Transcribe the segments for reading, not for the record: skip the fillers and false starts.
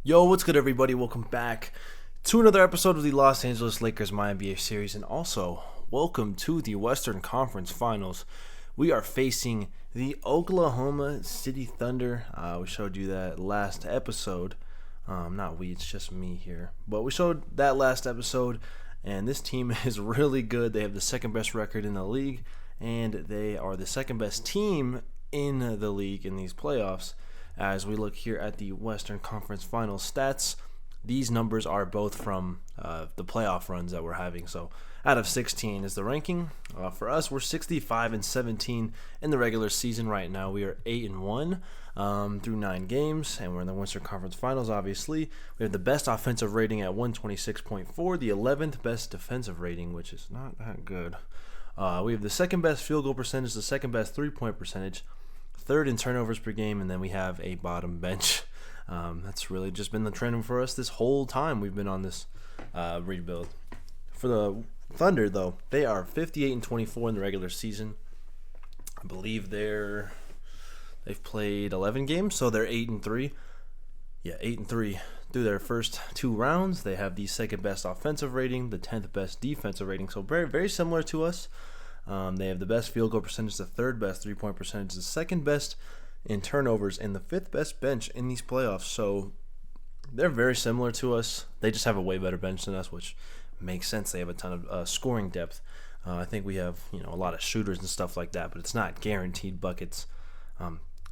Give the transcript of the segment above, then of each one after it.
Yo, what's good, everybody? Welcome back to another episode of the Los Angeles Lakers MyNBA series, and also welcome to the Western Conference Finals. We are facing the Oklahoma City Thunder. We showed you that last episode. Not we, it's just me here. But we showed that last episode, and this team is really good. They have the second best record in the league, and they are the second best team in the league in these playoffs. As we look here at the Western Conference Finals stats, these numbers are both from the playoff runs that we're having. So out of 16 is the ranking. For us, we're 65-17 in the regular season right now. We are 8-1 through 9 games, and we're in the Western Conference Finals, obviously. We have the best offensive rating at 126.4, the 11th best defensive rating, which is not that good. We have the second best field goal percentage, the second best three-point percentage, third in turnovers per game, and then we have a bottom bench. That's really just been the trend for us this whole time we've been on this rebuild. For the Thunder, though, they are 58-24 in the regular season. I believe they've played 11 games, so they're 8-3. Yeah, 8-3 through their first 2 rounds. They have the second best offensive rating, the 10th best defensive rating, so very, very similar to us. They have the best field goal percentage, the third best three-point percentage, the second best in turnovers, and the 5th best bench in these playoffs. So they're very similar to us. They just have a way better bench than us, which makes sense. They have a ton of scoring depth. I think we have a lot of shooters and stuff like that, but it's not guaranteed buckets.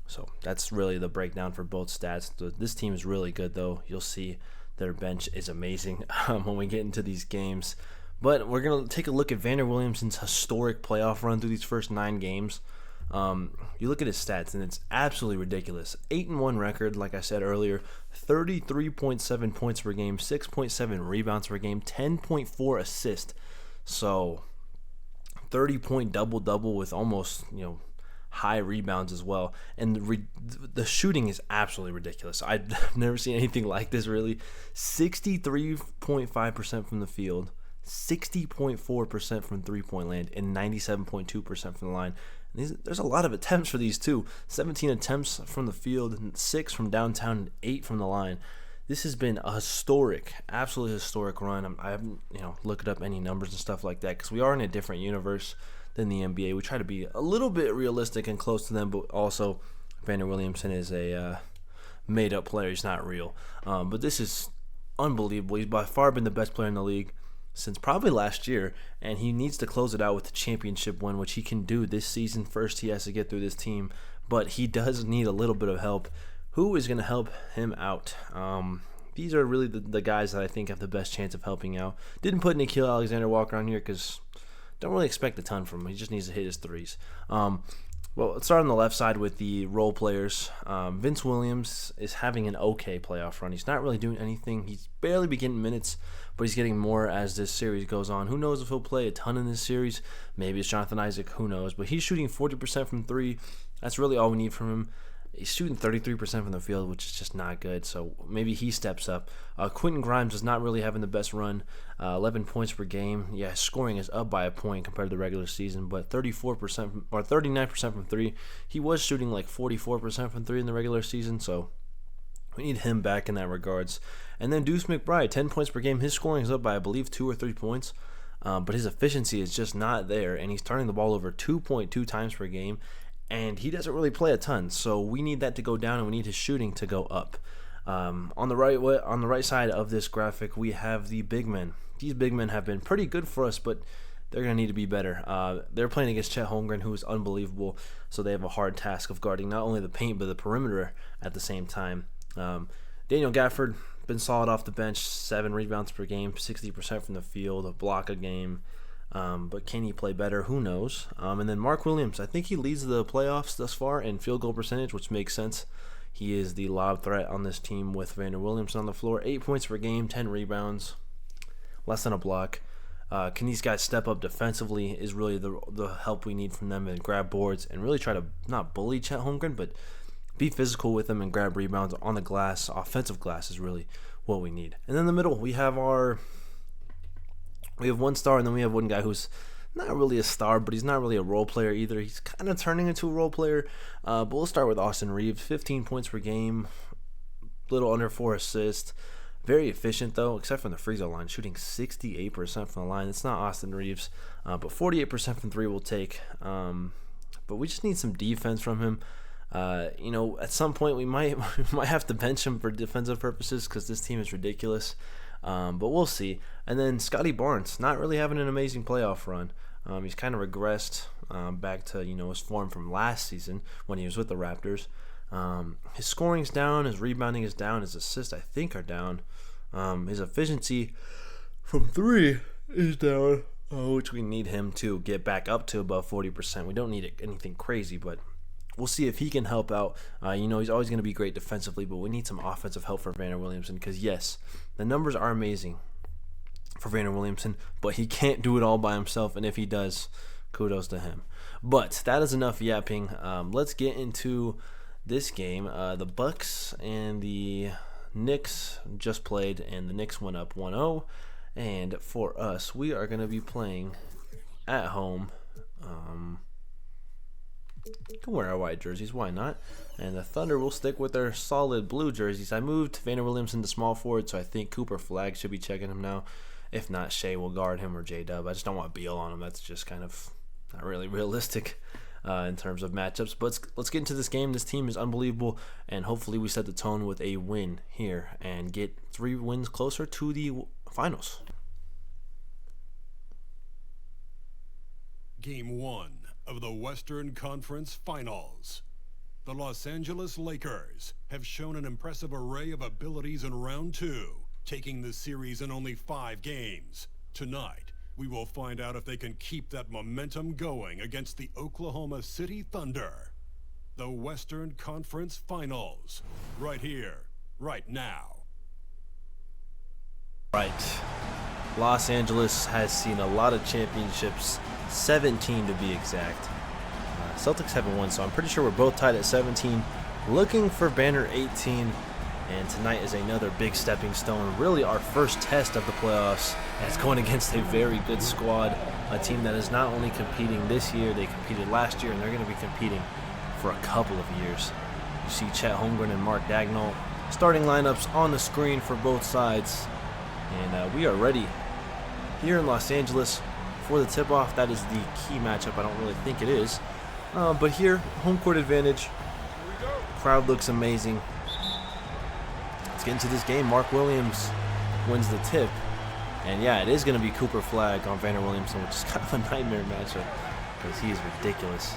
So that's really the breakdown for both stats. This team is really good, though. You'll see their bench is amazing when we get into these games. But we're going to take a look at Vander Williamson's historic playoff run through these first 9 games. You look at his stats, and it's absolutely ridiculous. 8-1 record, like I said earlier, 33.7 points per game, 6.7 rebounds per game, 10.4 assists. So 30-point double-double with almost, high rebounds as well. And the shooting is absolutely ridiculous. I've never seen anything like this, really. 63.5% from the field, 60.4% from three-point land, and 97.2% from the line. And there's a lot of attempts for these two. 17 attempts from the field, 6 from downtown, and 8 from the line. This has been a absolutely historic run. I haven't, looked up any numbers and stuff like that because we are in a different universe than the NBA. We try to be a little bit realistic and close to them, but also Vander Williamson is a made-up player. He's not real. But this is unbelievable. He's by far been the best player in the league since probably last year, and he needs to close it out with the championship win, which he can do this season. First, he has to get through this team, but he does need a little bit of help. Who is going to help him out? These are really the guys that I think have the best chance of helping out. Didn't put Nickeil Alexander-Walker on here because don't really expect a ton from him. He just needs to hit his threes. Well, let's start on the left side with the role players. Vince Williams is having an okay playoff run. He's not really doing anything. He's barely been getting minutes, but he's getting more as this series goes on. Who knows if he'll play a ton in this series? Maybe it's Jonathan Isaac. Who knows? But he's shooting 40% from 3. That's really all we need from him. He's shooting 33% from the field, which is just not good, so maybe he steps up. Quentin Grimes is not really having the best run, 11 points per game. Yeah, scoring is up by a point compared to the regular season, but 34% or 39% from 3. He was shooting like 44% from 3 in the regular season, so we need him back in that regards. And then Deuce McBride, 10 points per game. His scoring is up by, I believe, 2 or 3 points, but his efficiency is just not there, and he's turning the ball over 2.2 times per game. And he doesn't really play a ton, so we need that to go down, and we need his shooting to go up. On the right side of this graphic, we have the big men. These big men have been pretty good for us, but they're going to need to be better. They're playing against Chet Holmgren, who is unbelievable, so they have a hard task of guarding not only the paint but the perimeter at the same time. Daniel Gafford, been solid off the bench, 7 rebounds per game, 60% from the field, a block a game. But can he play better? Who knows? And then Mark Williams, I think he leads the playoffs thus far in field goal percentage, which makes sense. He is the lob threat on this team with Vander Williamson on the floor. 8 points per game, 10 rebounds, less than a block. Can these guys step up defensively is really the help we need from them, and grab boards and really try to not bully Chet Holmgren, but be physical with them and grab rebounds on the glass. Offensive glass is really what we need. And then in the middle, we have one star, and then we have one guy who's not really a star, but he's not really a role player either. He's kind of turning into a role player. But we'll start with Austin Reeves, 15 points per game, little under 4 assists. Very efficient, though, except from the free throw line, shooting 68% from the line. It's not Austin Reeves, but 48% from 3 will take. But we just need some defense from him. At some point we might have to bench him for defensive purposes because this team is ridiculous. But we'll see. And then Scotty Barnes, not really having an amazing playoff run. He's kind of regressed back to his form from last season when he was with the Raptors. His scoring's down, his rebounding is down, his assists I think are down. His efficiency from 3 is down, which we need him to get back up to above 40%. We don't need anything crazy, but we'll see if he can help out. He's always going to be great defensively, but we need some offensive help for Vander Williamson because, yes, the numbers are amazing for Vander Williamson, but he can't do it all by himself, and if he does, kudos to him. But that is enough yapping. Let's get into this game. The Bucks and the Knicks just played, and the Knicks went up 1-0. And for us, we are going to be playing at home. Can wear our white jerseys, why not? And the Thunder will stick with their solid blue jerseys. I moved Vander Williamson to small forward, so I think Cooper Flagg should be checking him now. If not, Shea will guard him or J-Dub. I just don't want Beal on him. That's just kind of not really realistic in terms of matchups. But let's get into this game. This team is unbelievable, and hopefully we set the tone with a win here and get 3 wins closer to the finals. Game 1 of the Western Conference Finals. The Los Angeles Lakers have shown an impressive array of abilities in round 2, taking the series in only 5 games. Tonight, we will find out if they can keep that momentum going against the Oklahoma City Thunder. The Western Conference Finals, right here, right now. Right. Los Angeles has seen a lot of championships, 17 to be exact. Celtics haven't won, so I'm pretty sure we're both tied at 17. Looking for banner 18, and tonight is another big stepping stone. Really our first test of the playoffs, and it's going against a very good squad, a team that is not only competing this year, they competed last year, and they're going to be competing for a couple of years. You see Chet Holmgren and Mark Dagnall starting lineups on the screen for both sides, and we are ready here in Los Angeles for the tip-off. That is the key matchup. I don't really think it is. But here, home court advantage. Crowd looks amazing. Let's get into this game. Mark Williams wins the tip. And yeah, it is going to be Cooper Flagg on Vander Williamson, which is kind of a nightmare matchup because he is ridiculous.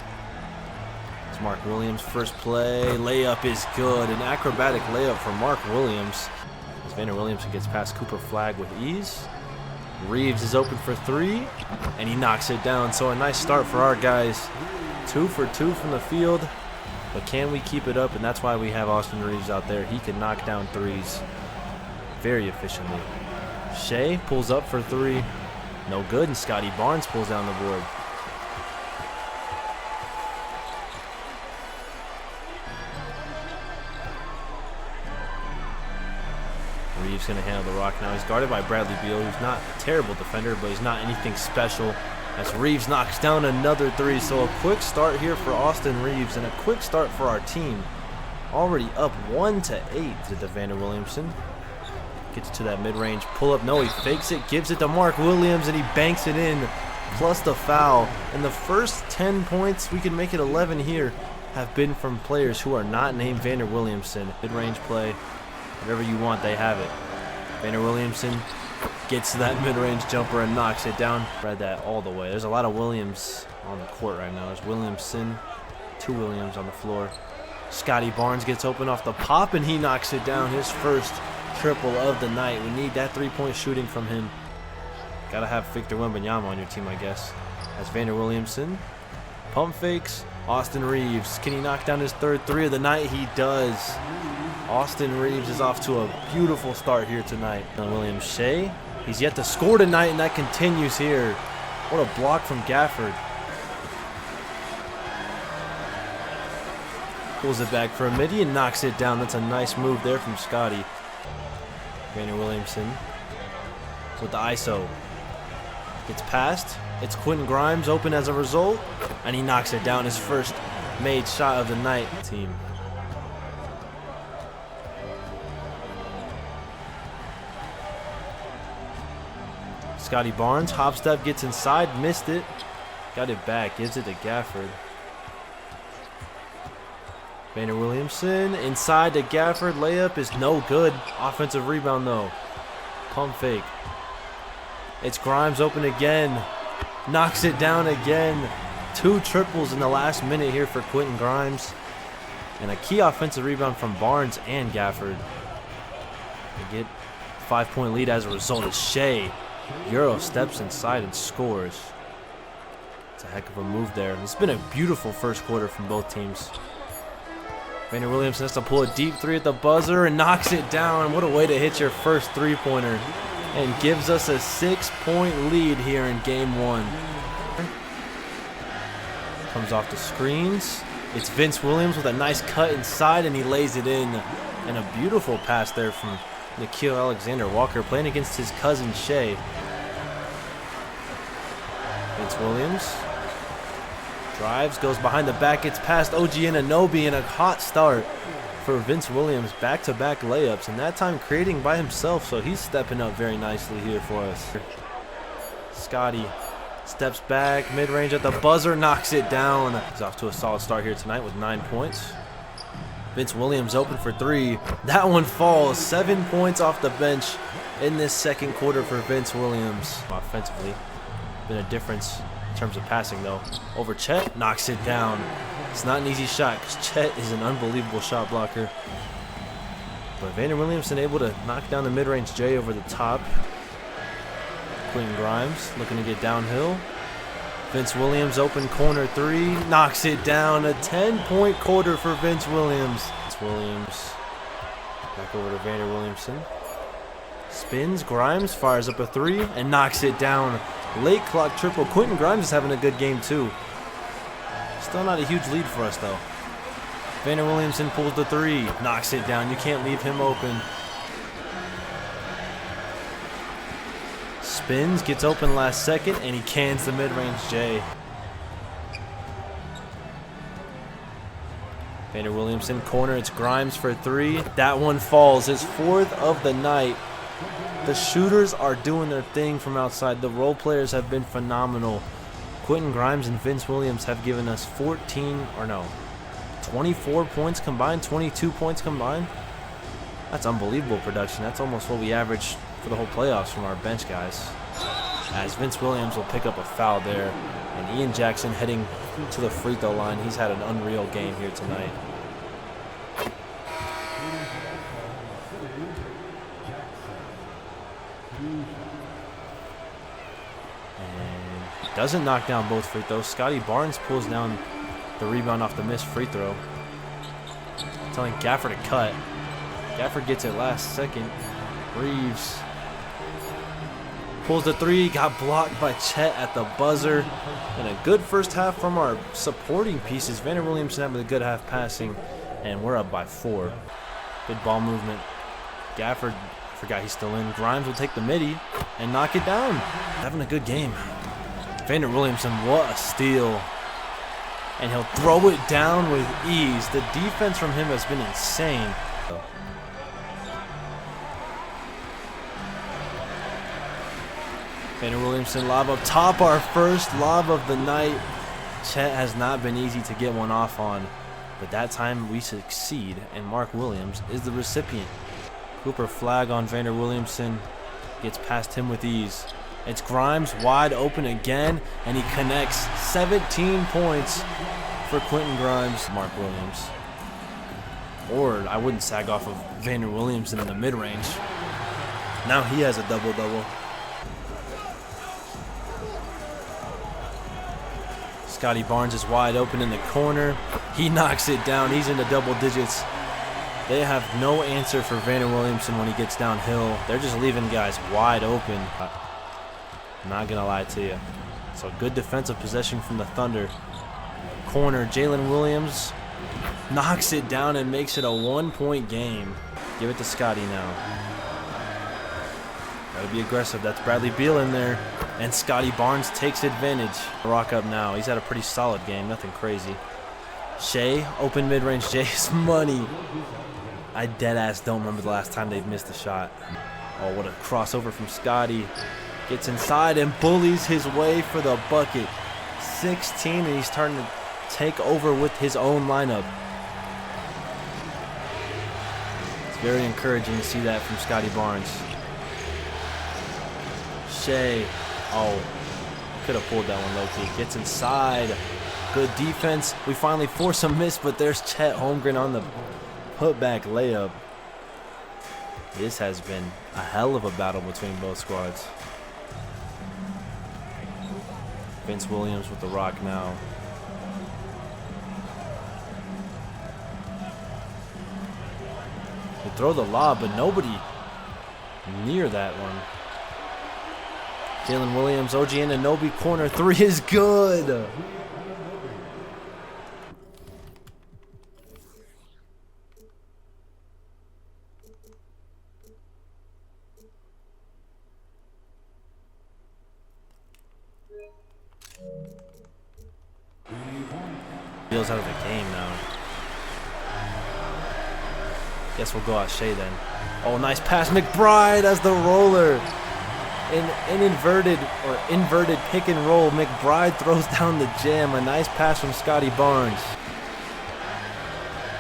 It's Mark Williams, first play. Layup is good. An acrobatic layup from Mark Williams. As Vander Williamson gets past Cooper Flagg with ease. Reeves is open for 3, and he knocks it down. So a nice start for our guys. 2 for 2 from the field, but can we keep it up? And that's why we have Austin Reeves out there. He can knock down 3s very efficiently. Shea pulls up for 3, no good, and Scotty Barnes pulls down the board. Reeves going to handle the rock now. He's guarded by Bradley Beal, who's not a terrible defender, but he's not anything special. As Reeves knocks down another 3. So a quick start here for Austin Reeves and a quick start for our team. Already up 1-8 to Vander Williamson. Gets to that mid-range pull-up. No, he fakes it, gives it to Mark Williams, and he banks it in. Plus the foul. And the first 10 points, we can make it 11 here, have been from players who are not named Vander Williamson. Mid-range play, whatever you want, they have it. Vander Williamson gets that mid-range jumper and knocks it down. Read that all the way. There's a lot of Williams on the court right now. There's Williamson, 2 Williams on the floor. Scotty Barnes gets open off the pop, and he knocks it down. His first triple of the night. We need that 3-point shooting from him. Got to have Victor Wembanyama on your team, I guess. As Vander Williamson pump fakes. Austin Reeves. Can he knock down his 3rd 3 of the night? He does. Austin Reeves is off to a beautiful start here tonight. William Shea. He's yet to score tonight, and that continues here. What a block from Gafford. Pulls it back for a midi and knocks it down. That's a nice move there from Scotty. Vander Williamson with the ISO. Gets past. It's Quentin Grimes open as a result, and he knocks it down. His first made shot of the night. Team. Scotty Barnes, hop step, gets inside, missed it. Got it back, gives it to Gafford. Vander Williamson inside to Gafford. Layup is no good. Offensive rebound though. Pump fake. It's Grimes open again. Knocks it down again. 2 triples in the last minute here for Quentin Grimes. And a key offensive rebound from Barnes and Gafford. They get a 5-point lead as a result of Shea. Euro steps inside and scores. It's a heck of a move there. It's been a beautiful first quarter from both teams. Vander Williamson has to pull a deep 3 at the buzzer and knocks it down. What a way to hit your first 3-pointer. And gives us a 6-point lead here in game 1. Comes off the screens. It's Vince Williams with a nice cut inside, and he lays it in. And a beautiful pass there from Nickeil Alexander-Walker playing against his cousin Shea. Vince Williams drives, goes behind the back, gets past OG Anunoby, and a hot start for Vince Williams. Back-to-back layups, and that time creating by himself, so he's stepping up very nicely here for us. Scotty steps back, mid-range at the buzzer, knocks it down. He's off to a solid start here tonight with 9 points. Vince Williams open for 3. That one falls. 7 points off the bench in this second quarter for Vince Williams. Offensively, been a difference in terms of passing though. Over Chet, knocks it down. It's not an easy shot because Chet is an unbelievable shot blocker. But Vander Williamson able to knock down the mid-range J over the top. Quentin Grimes looking to get downhill. Vince Williams open corner 3, knocks it down. A 10-point quarter for Vince Williams. Vince Williams back over to Vander Williamson. Spins, Grimes fires up a 3 and knocks it down. Late clock triple. Quentin Grimes is having a good game too. Still not a huge lead for us though. Vander Williamson pulls the 3, knocks it down. You can't leave him open. Spins, gets open last second, and he cans the mid-range J. Vander Williamson corner, it's Grimes for 3. That one falls, his 4th of the night. The shooters are doing their thing from outside. The role players have been phenomenal. Quentin Grimes and Vince Williams have given us 24 points combined, 22 points combined. That's unbelievable production. That's almost what we average for the whole playoffs from our bench guys. As Vince Williams will pick up a foul there, and Ian Jackson heading to the free throw line. He's had an unreal game here tonight. And doesn't knock down both free throws. Scotty Barnes pulls down the rebound off the missed free throw. Telling Gafford to cut. Gafford gets it last second. Reeves pulls the 3, got blocked by Chet at the buzzer. And a good first half from our supporting pieces. Vander Williamson having a good half passing, and we're up by 4. Good ball movement. Gafford, forgot he's still in. Grimes will take the midi and knock it down. Having a good game. Vander Williamson, what a steal. And he'll throw it down with ease. The defense from him has been insane. Vander Williamson lob up top, our first lob of the night. Chet has not been easy to get one off on, but that time we succeed, and Mark Williams is the recipient. Cooper flag on Vander Williamson, gets past him with ease. It's Grimes wide open again, and he connects. 17 points for Quentin Grimes. Mark Williams. Or I wouldn't sag off of Vander Williamson in the mid-range. Now he has a double-double. Scotty Barnes is wide open in the corner. He knocks it down. He's into double digits. They have no answer for Vander Williamson when he gets downhill. They're just leaving guys wide open. I'm not going to lie to you. So good defensive possession from the Thunder. Corner, Jalen Williams knocks it down and makes it a 1-point game. Give it to Scotty now. Got to be aggressive. That's Bradley Beal in there. And Scotty Barnes takes advantage. Rock up now. He's had a pretty solid game. Nothing crazy. Shea, open mid-range. Jay's money. I deadass don't remember the last time they've missed a shot. Oh, what a crossover from Scotty. Gets inside and bullies his way for the bucket. 16, and he's starting to take over with his own lineup. It's very encouraging to see that from Scotty Barnes. Shea, oh, could have pulled that one low-key. Gets inside. Good defense. We finally force a miss, but there's Chet Holmgren on the putback layup. This has been a hell of a battle between both squads. Vince Williams with the rock now. They throw the lob, but nobody near that one. Jalen Williams, OG Anunoby corner three is good. Feels out of the game now. Guess we'll go out Shea then. Oh, nice pass. McBride as the roller. An inverted pick and roll. McBride throws down the jam. A nice pass from Scotty Barnes.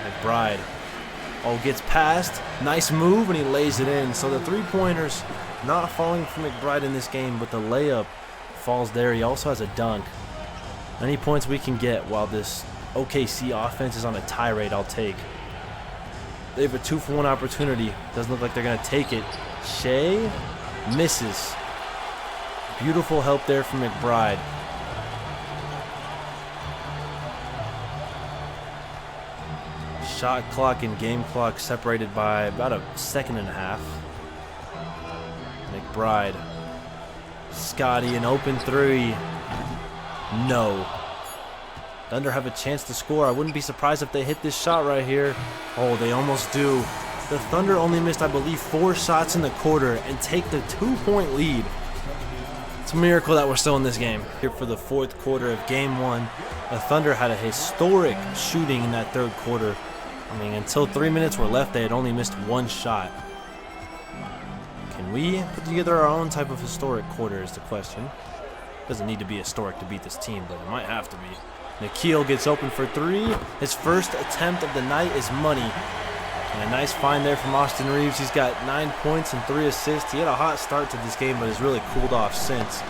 McBride. Oh, gets past. Nice move, and he lays it in. So the three-pointers not falling for McBride in this game, but the layup falls there. He also has a dunk. Any points we can get while this OKC offense is on a tirade, I'll take. They have a 2-for-1 opportunity. Doesn't look like they're going to take it. Shea misses. Beautiful help there from McBride. Shot clock and game clock separated by about a second and a half. McBride. Scotty, an open three. No. Thunder have a chance to score. I wouldn't be surprised if they hit this shot right here. Oh, they almost do. The Thunder only missed, I believe, 4 shots in the quarter and take the 2-point lead. It's a miracle that we're still in this game. Here for the 4th quarter of Game 1, the Thunder had a historic shooting in that 3rd quarter. I mean, until 3 minutes were left, they had only missed 1 shot. Can we put together our own type of historic quarter is the question. Doesn't need to be historic to beat this team, but it might have to be. Nikhil gets open for 3. His first attempt of the night is money. And a nice find there from Austin Reeves. He's got 9 points and 3 assists. He had a hot start to this game, but has really cooled off since.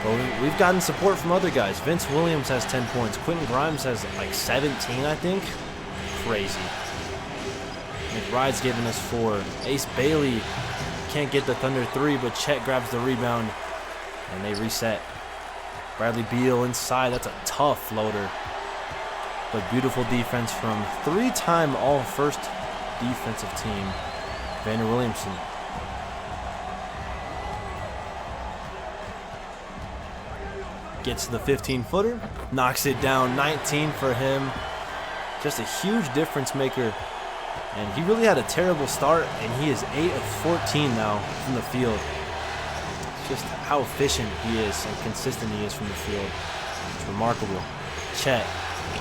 But we've gotten support from other guys. Vince Williams has 10 points. Quentin Grimes has like 17, I think. Crazy. McBride's giving us 4. Ace Bailey can't get the Thunder 3, but Chet grabs the rebound, and they reset. Bradley Beal inside. That's a tough floater. But beautiful defense from 3-time All-First defensive team, Vander Williamson. Gets to the 15-footer. Knocks it down. 19 for him. Just a huge difference maker. And he really had a terrible start, and he is 8 of 14 now from the field. Just how efficient he is and consistent he is from the field. It's remarkable. Chet.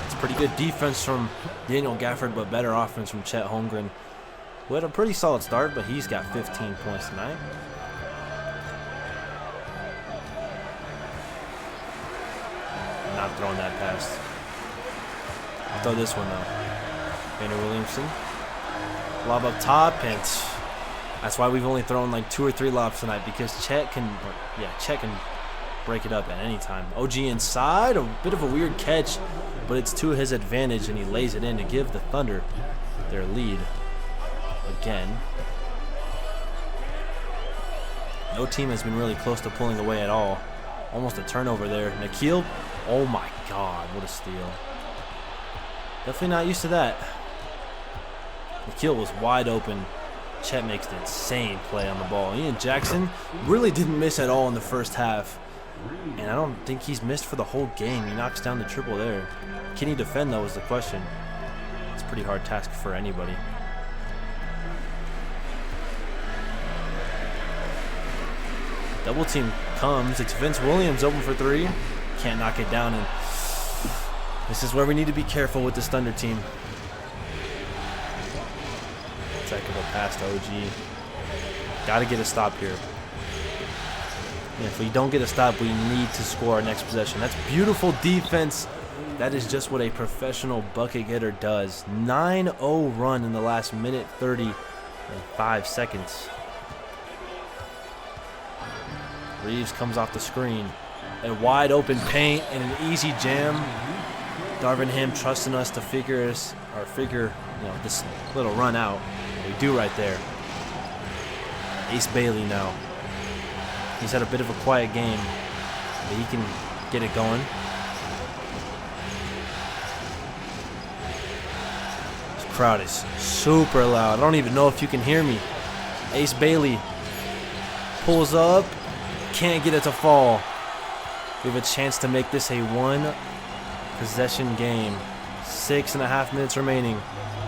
It's pretty good defense from Daniel Gafford, but better offense from Chet Holmgren, who had a pretty solid start, but he's got 15 points tonight. Not throwing that pass. I'll throw this one, though. Vander Williamson. Lob up top, and that's why we've only thrown like 2 or 3 lobs tonight, because Chet can break it up at any time. OG inside, a bit of a weird catch, but it's to his advantage, and he lays it in to give the Thunder their lead again. No team has been really close to pulling away at all. Almost a turnover there. Nikhil, oh my God, what a steal. Definitely not used to that. Nikhil was wide open. Chet makes an insane play on the ball. Ian Jackson really didn't miss at all in the first half. And I don't think he's missed for the whole game. He knocks down the triple there. Can he defend, though, is the question. It's a pretty hard task for anybody. Double team comes. It's Vince Williams open for 3. Can't knock it down. And this is where we need to be careful with this Thunder team. Heck of a pass to OG. Got to get a stop here. And if we don't get a stop, we need to score our next possession. That's beautiful defense. That is just what a professional bucket getter does. 9-0 run in the last minute 30 and 5 seconds. Reeves comes off the screen. A wide open paint and an easy jam. Darvin Ham trusting us to figure this little run out. We do right there. Ace Bailey now. He's had a bit of a quiet game, but he can get it going. This crowd is super loud. I don't even know if you can hear me. Ace Bailey pulls up. Can't get it to fall. We have a chance to make this a one-possession game. 6.5 minutes remaining.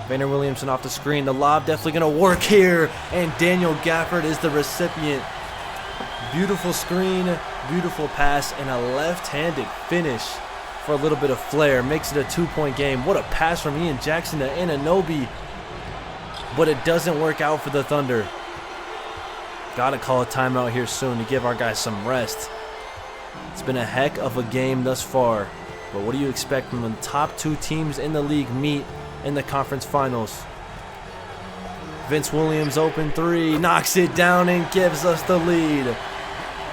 Vander Williamson off the screen. The lob definitely going to work here. And Daniel Gafford is the recipient. Beautiful screen, beautiful pass, and a left-handed finish for a little bit of flair. Makes it a 2-point game. What a pass from Ian Jackson to Anunoby. But it doesn't work out for the Thunder. Got to call a timeout here soon to give our guys some rest. It's been a heck of a game thus far. But what do you expect when the top 2 teams in the league meet in the conference finals? Vince Williams open 3, knocks it down and gives us the lead.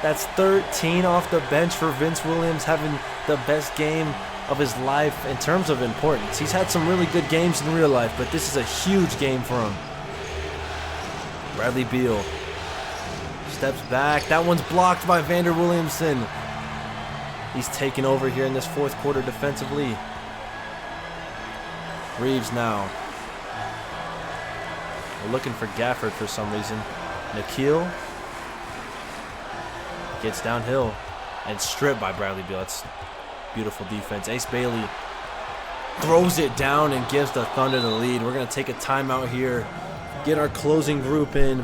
That's 13 off the bench for Vince Williams, having the best game of his life in terms of importance. He's had some really good games in real life, but this is a huge game for him. Bradley Beal steps back. That one's blocked by Vander Williamson. He's taken over here in this fourth quarter defensively. Reeves now. We're looking for Gafford for some reason. Nikhil gets downhill and stripped by Bradley Beal. That's beautiful defense. Ace Bailey throws it down and gives the Thunder the lead. We're going to take a timeout here, get our closing group in,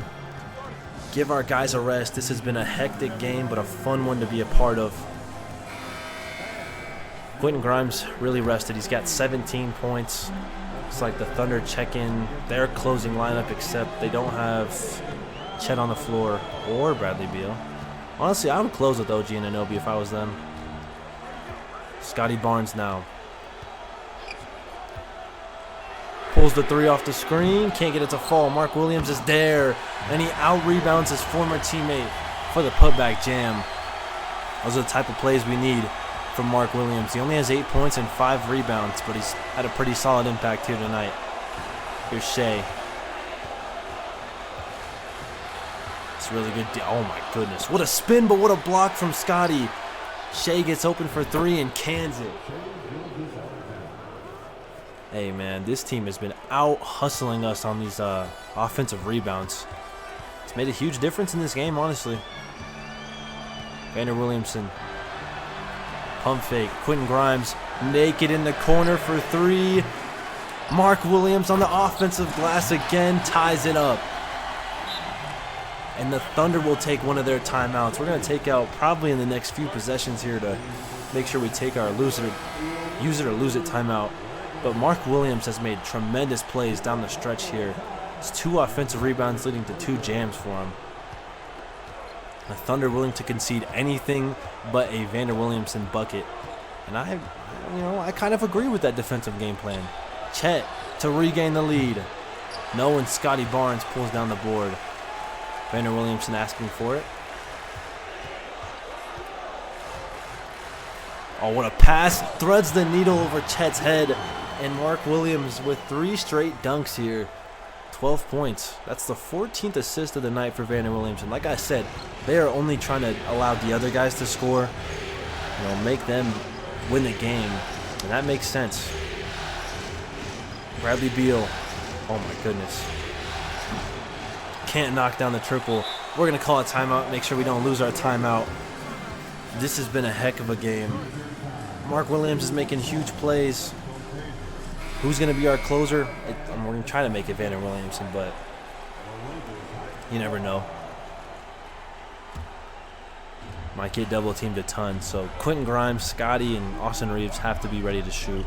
give our guys a rest. This has been a hectic game, but a fun one to be a part of. Quentin Grimes really rested. He's got 17 points. Looks like the Thunder check in their closing lineup, except they don't have Chet on the floor or Bradley Beal. Honestly, I would close with OG and Anunoby if I was them. Scotty Barnes now. Pulls the 3 off the screen. Can't get it to fall. Mark Williams is there. And he out-rebounds his former teammate for the putback jam. Those are the type of plays we need from Mark Williams. He only has 8 points and 5 rebounds, but he's had a pretty solid impact here tonight. Here's Shea. It's really good. Oh my goodness. What a spin, but what a block from Scotty. Shea gets open for 3 and cans it. Hey man, this team has been out hustling us on these offensive rebounds. It's made a huge difference in this game, honestly. Vander Williamson. Pump fake. Quentin Grimes naked in the corner for 3. Mark Williams on the offensive glass again ties it up. And the Thunder will take one of their timeouts. We're going to take out probably in the next few possessions here to make sure we take our use it or lose it timeout. But Mark Williams has made tremendous plays down the stretch here. It's 2 offensive rebounds leading to 2 jams for him. The Thunder willing to concede anything but a Vander Williamson bucket. And I kind of agree with that defensive game plan. Chet to regain the lead. No, and Scotty Barnes pulls down the board. Vander Williamson asking for it. Oh, what a pass. Threads the needle over Chet's head. And Mark Williams with 3 straight dunks here. 12 points. That's the 14th assist of the night for Vander Williamson. Like I said, they are only trying to allow the other guys to score. Make them win the game. And that makes sense. Bradley Beal. Oh my goodness. Can't knock down the triple. We're going to call a timeout, make sure we don't lose our timeout. This has been a heck of a game. Mark Williams is making huge plays. Who's going to be our closer? We're going to try to make it Vander Williamson, but you never know. Might get double teamed a ton. So Quentin Grimes, Scotty, and Austin Reeves have to be ready to shoot.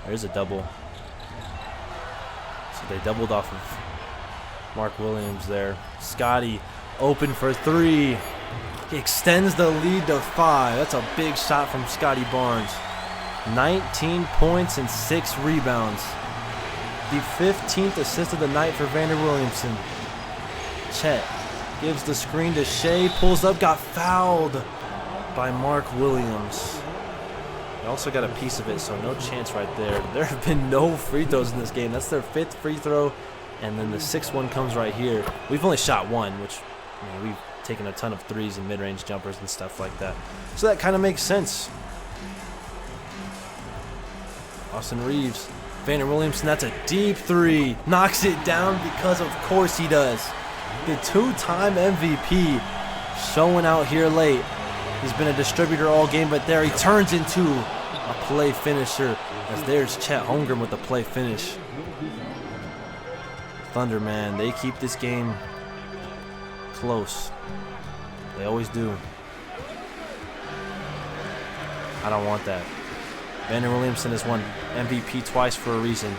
There's a double. So they doubled off of Mark Williams there. Scotty open for three. He extends the lead to 5. That's a big shot from Scotty Barnes. 19 points and 6 rebounds. The 15th assist of the night for Vander Williamson. Chet gives the screen to Shea, pulls up, got fouled by Mark Williams. They also got a piece of it, so no chance right there. There have been no free throws in this game. That's their 5th free throw, and then the 6th one comes right here. We've only shot 1, which we've taken a ton of threes and mid-range jumpers and stuff like that. So that kind of makes sense. Austin Reeves. Vander Williamson, that's a deep 3. Knocks it down because of course he does. The 2-time MVP showing out here late. He's been a distributor all game, but there he turns into a play finisher as there's Chet Holmgren with the play finish. Thunder, man, they keep this game close. They always do. I don't want that. Vander Williamson has won MVP twice for a reason.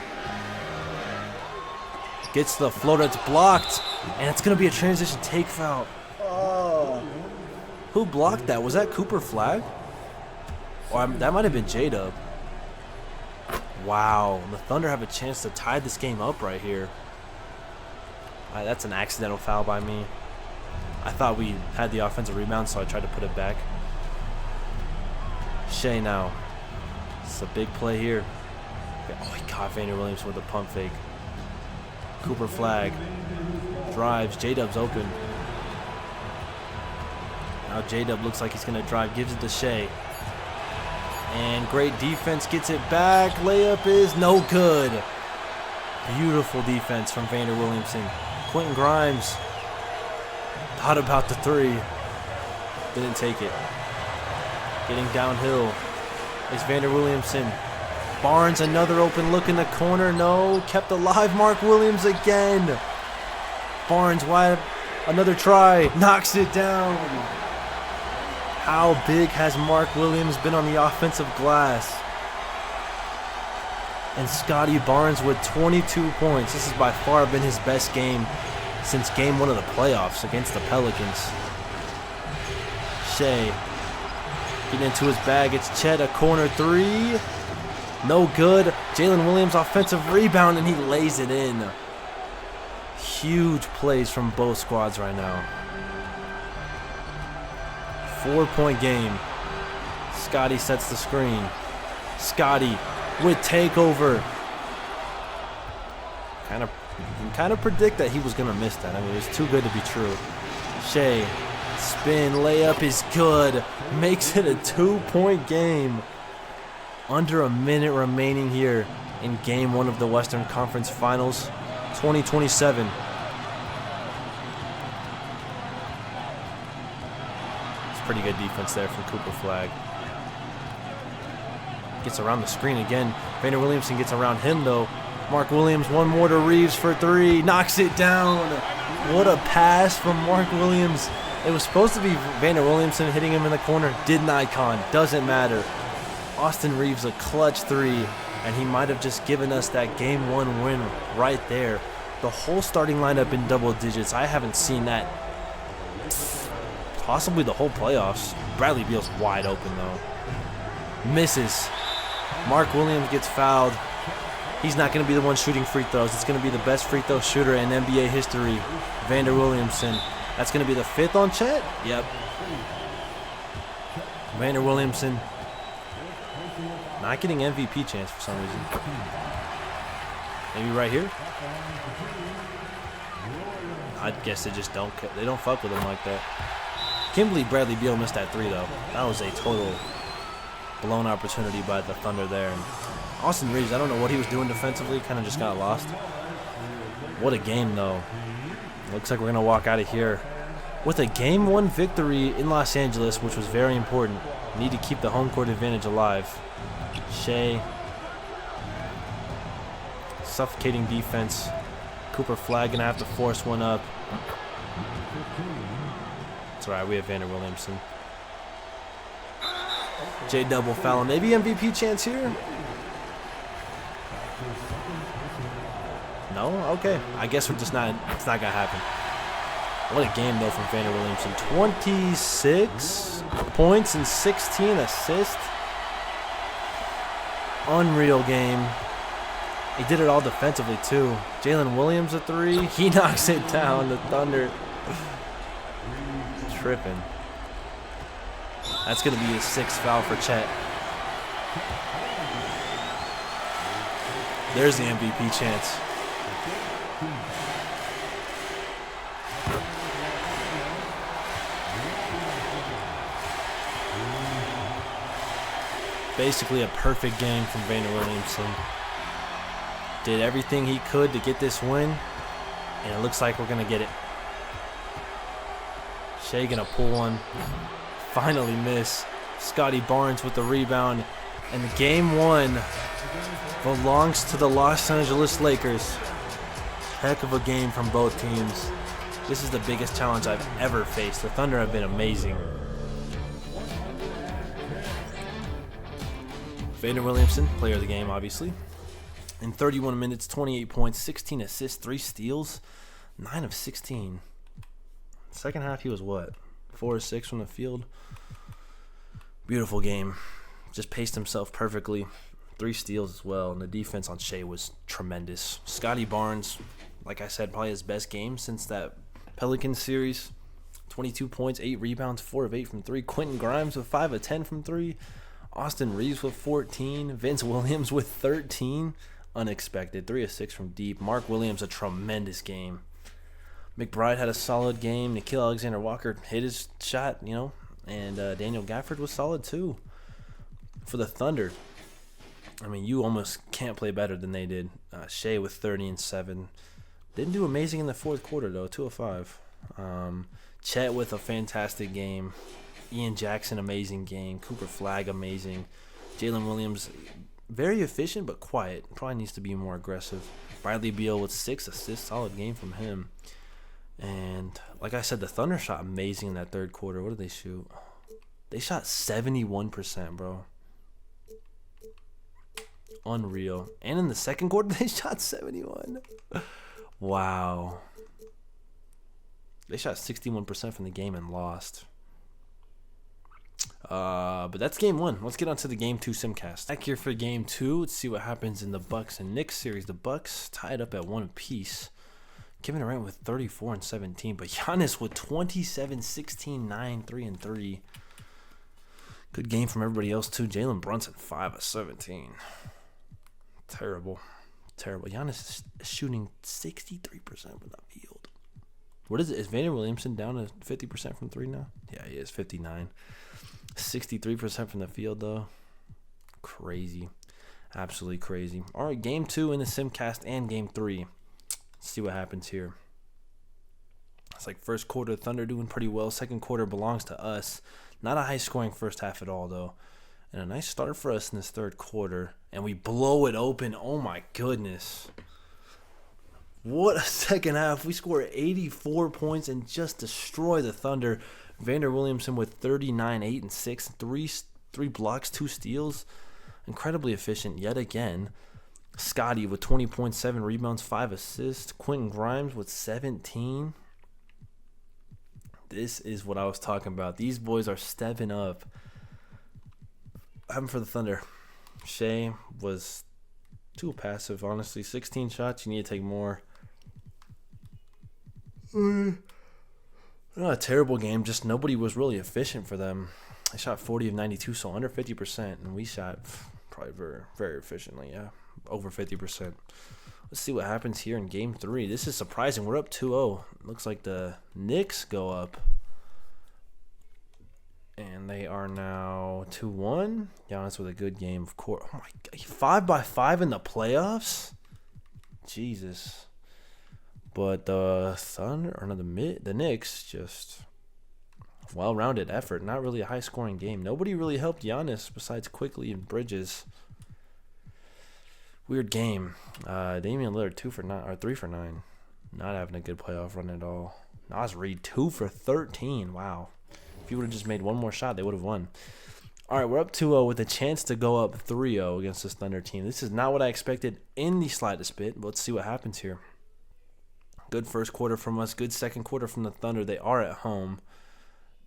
Gets the floater, it's blocked, and it's going to be a transition take foul. Oh. Who blocked that? Was that Cooper Flag? Or that might have been J-Dub. Wow, the Thunder have a chance to tie this game up right here. That's an accidental foul by me. I thought we had the offensive rebound, so I tried to put it back. Shea now. It's a big play here. Oh, he caught Vander Williams with a pump fake. Cooper Flag drives. J-Dub's open. Now J-Dub looks like he's going to drive. Gives it to Shea. And great defense. Gets it back. Layup is no good. Beautiful defense from Vander Williamson. Quentin Grimes thought about the 3. Didn't take it. Getting downhill is Vander Williamson. Barnes, another open look in the corner. No, kept alive. Mark Williams again. Barnes wide. Another try. Knocks it down. How big has Mark Williams been on the offensive glass? And Scotty Barnes with 22 points. This has by far been his best game since game 1 of the playoffs against the Pelicans. Shea getting into his bag. It's Chet, a corner 3. No good. Jalen Williams offensive rebound, and he lays it in. Huge plays from both squads right now. 4-point game. Scotty sets the screen. Scotty with takeover. You can kind of predict that he was going to miss that. I mean, it was too good to be true. Shea, spin, layup is good. Makes it a 2-point game. Under a minute remaining here in Game 1 of the Western Conference Finals 2027. It's pretty good defense there from Cooper Flag. Gets around the screen again. Vander Williamson gets around him though. Mark Williams, one more to Reeves for 3. Knocks it down. What a pass from Mark Williams. It was supposed to be Vander Williamson hitting him in the corner. Did not con. Doesn't matter. Austin Reeves a clutch 3, and he might have just given us that Game 1 win right there. The whole starting lineup in double digits. I haven't seen that possibly the whole playoffs. Bradley Beal's wide open though. Misses. Mark Williams gets fouled. He's not going to be the one shooting free throws. It's going to be the best free throw shooter in NBA history, Vander Williamson. That's going to be the 5th on Chet? Yep. Vander Williamson not getting MVP chance for some reason. Maybe right here? I guess they just don't fuck with him like that. Can't believe Bradley Beal missed that 3 though. That was a total blown opportunity by the Thunder there. And Austin Reeves, I don't know what he was doing defensively, kind of just got lost. What a game though. Looks like we're gonna walk out of here with a Game 1 victory in Los Angeles, which was very important. Need to keep the home court advantage alive. Shea, suffocating defense. Cooper Flag gonna have to force one up. It's alright, we have Vander Williamson. J double foul, maybe MVP chance here. No? Okay. I guess it's not going to happen. What a game, though, from Vander Williamson. 26 points and 16 assists. Unreal game. He did it all defensively, too. Jalen Williams a three. He knocks it down. The Thunder tripping. That's going to be his 6th foul for Chet. There's the MVP chance. Basically a perfect game from Vander Williamson. Did everything he could to get this win, and it looks like we're going to get it. Shea going to pull one. Finally miss. Scotty Barnes with the rebound. And game 1 belongs to the Los Angeles Lakers. Heck of a game from both teams. This is the biggest challenge I've ever faced. The Thunder have been amazing. Vander Williamson, player of the game, obviously. In 31 minutes, 28 points, 16 assists, 3 steals, 9 of 16. Second half, he was what? 4 or 6 from the field. Beautiful game. Just paced himself perfectly. 3 steals as well, and the defense on Shea was tremendous. Scotty Barnes, like I said, probably his best game since that Pelicans series. 22 points, 8 rebounds, 4 of 8 from 3. Quentin Grimes with 5 of 10 from 3. Austin Reeves with 14. Vince Williams with 13. Unexpected. 3 of 6 from deep. Mark Williams, a tremendous game. McBride had a solid game. Nickeil Alexander-Walker hit his shot, and Daniel Gafford was solid too. For the Thunder, I mean, you almost can't play better than they did. Shea with 30 and 7. Didn't do amazing in the fourth quarter, though. 2 of 5. Chet with a fantastic game. Ian Jackson, amazing game. Cooper Flagg, amazing. Jalen Williams, very efficient but quiet. Probably needs to be more aggressive. Bradley Beal with 6 assists. Solid game from him. And like I said, the Thunder shot amazing in that third quarter. What did they shoot? They shot 71%, bro. Unreal. And in the second quarter, they shot 71. Wow. They shot 61% from the game and lost. But that's game 1. Let's get on to the game 2 simcast. Back here for game 2. Let's see what happens in the Bucks and Knicks series. The Bucks tied up at 1 apiece. Kevin Durant with 34 and 17, but Giannis with 27, 16, 9, 3 and 3. Good game from everybody else too. Jalen Brunson 5 of 17. Terrible. Giannis is shooting 63% from the field. What is it? Is Vander Williamson down to 50% from 3 now? Yeah, he is 59. 63% from the field though. Crazy. Absolutely crazy. All right, game 2 in the simcast and game 3. Let's see what happens here. It's like first quarter, Thunder doing pretty well. Second quarter belongs to us. Not a high-scoring first half at all, though. And a nice start for us in this third quarter. And we blow it open. Oh, my goodness. What a second half. We score 84 points and just destroy the Thunder. Vander Williamson with 39, 8 and 6. Three blocks, 2 steals. Incredibly efficient yet again. Scotty with 20.7 rebounds, 5 assists. Quentin Grimes with 17. This is what I was talking about. These boys are stepping up. For the Thunder. Shea was too passive, honestly. 16 shots. You need to take more. Not a terrible game. Just nobody was really efficient for them. They shot 40 of 92, so under 50%. And we shot probably very, very efficiently, yeah. Over 50%. Let's see what happens here in game 3. This is surprising. We're up 2-0. Looks like the Knicks go up. And they are now 2-1. Giannis with a good game, of course. Oh my God. 5 by 5 in the playoffs? Jesus. But the Thunder, or no, the Knicks, just well-rounded effort. Not really a high-scoring game. Nobody really helped Giannis besides Quickly and Bridges. Weird game. Damian Lillard 3 for 9. Not having a good playoff run at all. Naz Reid 2 for 13. Wow. If he would have just made one more shot, they would have won. All right, we're up 2-0 with a chance to go up 3-0 against this Thunder team. This is not what I expected in the slightest bit, but let's see what happens here. Good first quarter from us, good second quarter from the Thunder. They are at home,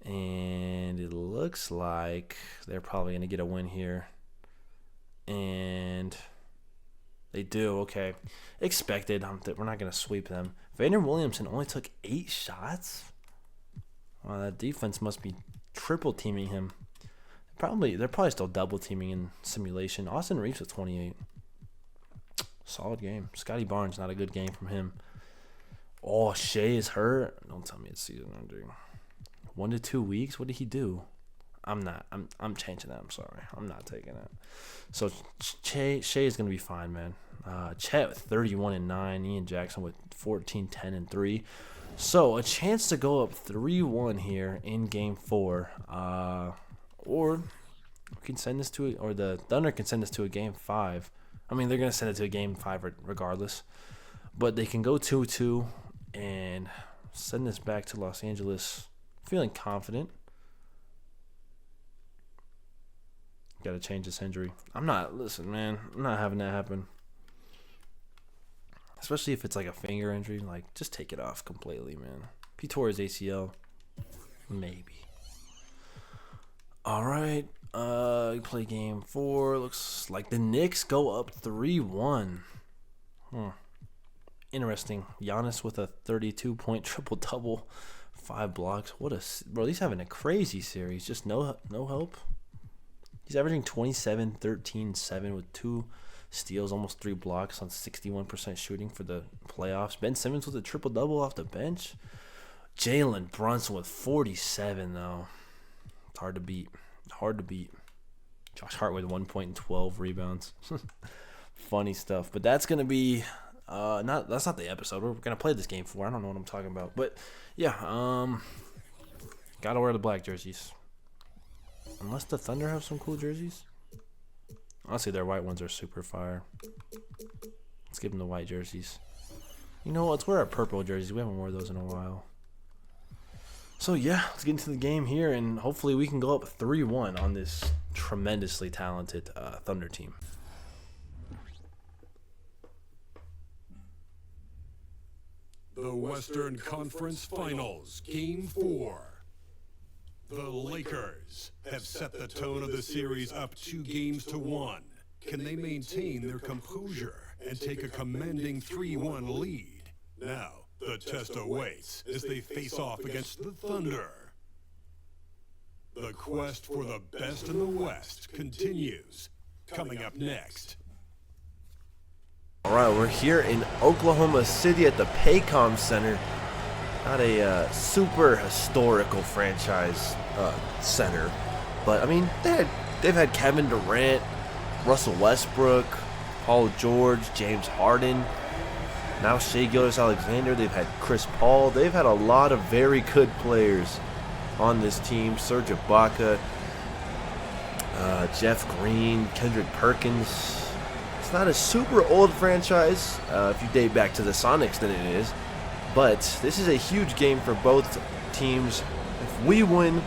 and it looks like they're probably going to get a win here. And they do, okay. Expected. We're not going to sweep them. Vander Williamson only took 8 shots? Wow, that defense must be triple teaming him. They're probably still double teaming in simulation. Austin Reeves with 28. Solid game. Scotty Barnes, not a good game from him. Oh, Shea is hurt. Don't tell me it's season ending. 1 to 2 weeks. What did he do? I'm changing that. I'm sorry. I'm not taking it. So Shea is gonna be fine, man. Chet with 31 and 9. Ian Jackson with 14, 10 and 3. So a chance to go up 3-1 here in Game 4. Or we can send this to, or the Thunder can send this to a Game 5. I mean, they're going to send it to a Game 5 regardless. But they can go 2-2 and send this back to Los Angeles feeling confident. Got to change this injury. Listen, man, I'm not having that happen. Especially if it's like a finger injury. Like, just take it off completely, man. If he tore his ACL, maybe. All right, play Game 4. Looks like the Knicks go up 3-1. Interesting. Giannis with a 32-point triple-double, 5 blocks. Bro, he's having a crazy series. Just no help. He's averaging 27, 13, 7 with 2 steals, almost 3 blocks on 61% shooting for the playoffs. Ben Simmons with a triple-double off the bench. Jalen Brunson with 47, though. It's hard to beat. Josh Hart with 1 point and 12 rebounds. Funny stuff. But that's gonna be that's not the episode. We're gonna play this Game 4. I don't know what I'm talking about. But yeah, gotta wear the black jerseys. Unless the Thunder have some cool jerseys. Honestly, their white ones are super fire. Let's give them the white jerseys. You know what? Let's wear our purple jerseys. We haven't worn those in a while. So, yeah, let's get into the game here, and hopefully we can go up 3-1 on this tremendously talented Thunder team. The Western Conference Finals, Game 4. The Lakers have set the tone of the series up 2-1. Can they maintain their composure and take a commanding 3-1 lead? Now, the test awaits as they face off against the Thunder. The quest for the best in the West continues. Coming up next. All right, we're here in Oklahoma City at the Paycom Center. Not a super historical franchise center, but I mean they've had Kevin Durant, Russell Westbrook, Paul George, James Harden. Now Shai Gilgeous-Alexander. They've had Chris Paul. They've had a lot of very good players on this team. Serge Ibaka, Jeff Green, Kendrick Perkins. It's not a super old franchise if you date back to the Sonics than it is. But this is a huge game for both teams. If we win,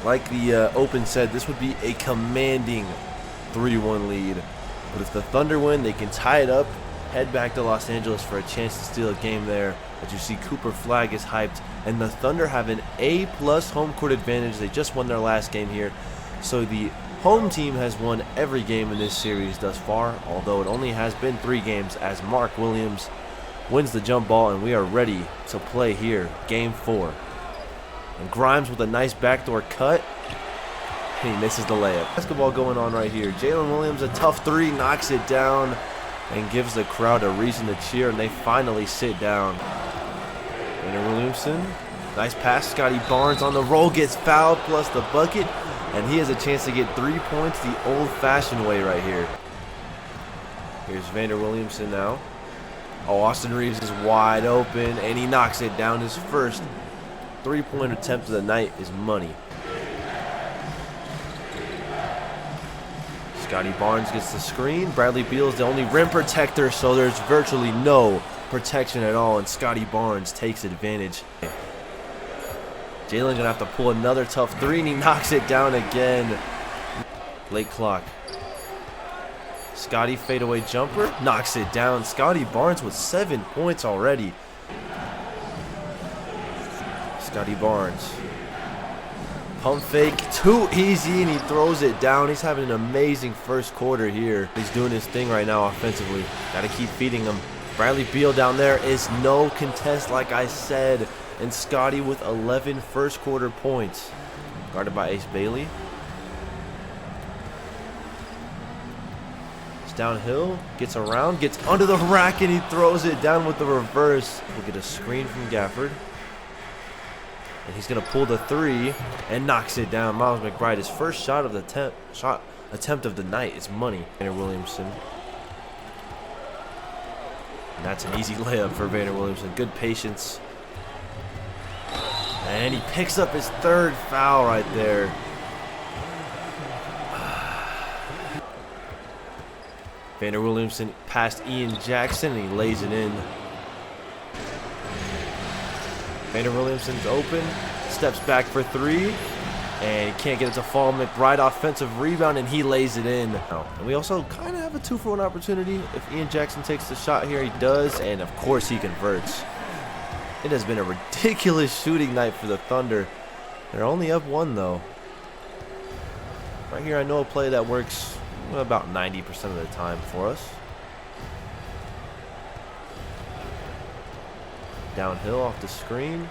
like the Open said, this would be a commanding 3-1 lead. But if the Thunder win, they can tie it up, head back to Los Angeles for a chance to steal a game there. As you see, Cooper Flag is hyped, and the Thunder have an A+ home court advantage. They just won their last game here. So the home team has won every game in this series thus far, although it only has been 3 games, as Mark Williams wins the jump ball, and we are ready to play here, Game 4. And Grimes with a nice backdoor cut. And he misses the layup. Basketball going on right here. Jalen Williams, a tough 3, knocks it down and gives the crowd a reason to cheer, and they finally sit down. Vander Williamson, nice pass. Scotty Barnes on the roll, gets fouled, plus the bucket, and he has a chance to get 3 points the old-fashioned way right here. Here's Vander Williamson now. Oh, Austin Reeves is wide open, and he knocks it down. His first 3-point attempt of the night is money. Scotty Barnes gets the screen. Bradley Beal is the only rim protector, so there's virtually no protection at all, and Scotty Barnes takes advantage. Jalen's going to have to pull another tough 3, and he knocks it down again. Late clock. Scotty fadeaway jumper. Knocks it down. Scotty Barnes with 7 points already. Scotty Barnes. Pump fake. Too easy, and he throws it down. He's having an amazing first quarter here. He's doing his thing right now offensively. Got to keep feeding him. Bradley Beal down there is no contest, like I said. And Scotty with 11 first quarter points. Guarded by Ace Bailey. It's downhill. Gets around. Gets under the rack, and he throws it down with the reverse. We'll get a screen from Gafford. And he's going to pull the three and knocks it down. Miles McBride, his first shot of the attempt of the night is money. Vander Williamson. And that's an easy layup for Vander Williamson. Good patience. And he picks up his third foul right there. Vander Williamson past Ian Jackson, and he lays it in. Vander Williamson's open, steps back for three, and he can't get it to fall. McBride offensive rebound, and he lays it in. And we also kind of have a 2-for-1 opportunity. If Ian Jackson takes the shot here, he does, and of course he converts. It has been a ridiculous shooting night for the Thunder. They're only up 1 though. Right here, I know a play that works about 90% of the time for us. Downhill off the screen.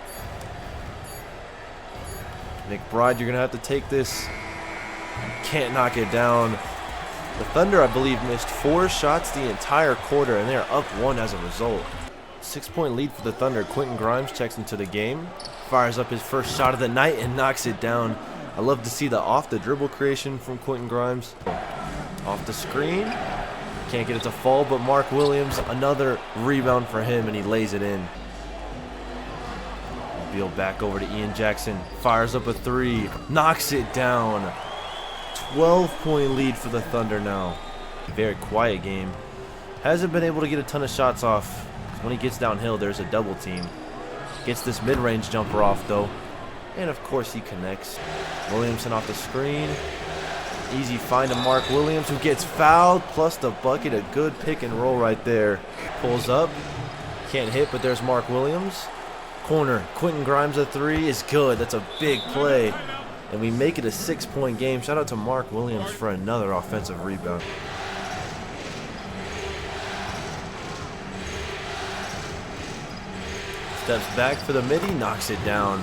McBride, you're going to have to take this. Can't knock it down. The Thunder, I believe, missed 4 shots the entire quarter, and they're up 1 as a result. 6-point lead for the Thunder. Quentin Grimes checks into the game. Fires up his first shot of the night and knocks it down. I love to see the off-the-dribble creation from Quentin Grimes. Off the screen. Can't get it to fall, but Mark Williams, another rebound for him, and he lays it in. Beal back over to Ian Jackson. Fires up a three. Knocks it down. 12-point lead for the Thunder now. Very quiet game. Hasn't been able to get a ton of shots off. When he gets downhill, there's a double team. Gets this mid-range jumper off, though. And, of course, he connects. Williamson off the screen. Easy find to Mark Williams, who gets fouled, plus the bucket. A good pick and roll right there. Pulls up. Can't hit, but there's Mark Williams. Corner. Quentin Grimes a three is good. That's a big play. And we make it a 6-point game. Shout out to Mark Williams for another offensive rebound. Steps back for the midi, knocks it down.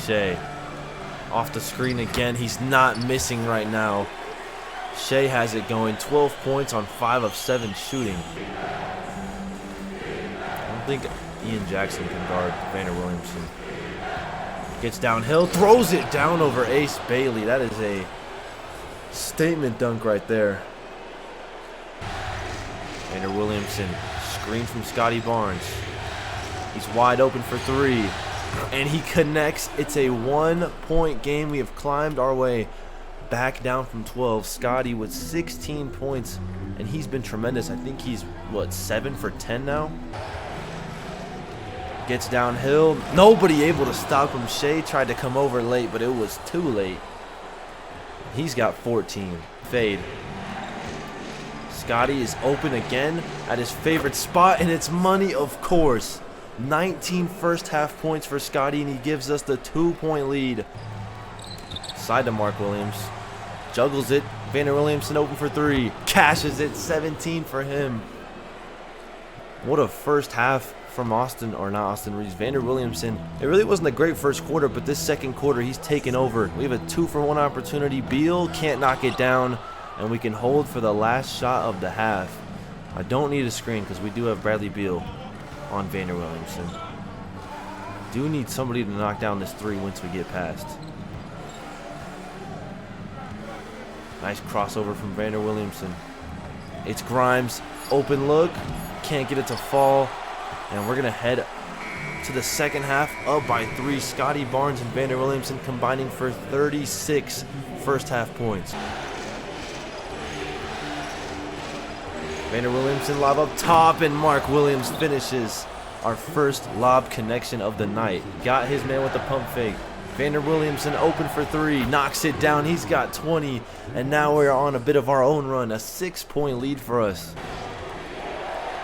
Shea off the screen again. He's not missing right now. Shea has it going. 12 points on 5 of 7 shooting. I don't think Ian Jackson can guard Vander Williamson. Gets downhill, throws it down over Ace Bailey. That is a statement dunk right there. Vander Williamson, screen from Scotty Barnes. He's wide open for three, and he connects. It's a 1-point game. We have climbed our way back down from 12. Scotty with 16 points, and he's been tremendous. I think he's, 7 for 10 now? Gets downhill. Nobody able to stop him. Shea tried to come over late, but it was too late. He's got 14. Fade. Scotty is open again at his favorite spot, and it's money, of course. 19 first half points for Scotty, and he gives us the 2-point lead. Side to Mark Williams. Juggles it. Vander Williamson open for three. Cashes it. 17 for him. What a first half from Austin Reeves. Vander Williamson. It really wasn't a great first quarter, but this second quarter he's taken over. We have a 2-for-1 opportunity. Beal can't knock it down, and we can hold for the last shot of the half. I don't need a screen because we do have Bradley Beal on Vander Williamson. Do need somebody to knock down this three once we get past. Nice crossover from Vander Williamson. It's Grimes. Open look. Can't get it to fall. And we're going to head to the second half up by 3. Scotty Barnes and Vander Williamson combining for 36 first half points. Vander Williamson lob up top, and Mark Williams finishes our first lob connection of the night. Got his man with the pump fake. Vander Williamson open for three, knocks it down. He's got 20, and now we're on a bit of our own run. A 6-point lead for us.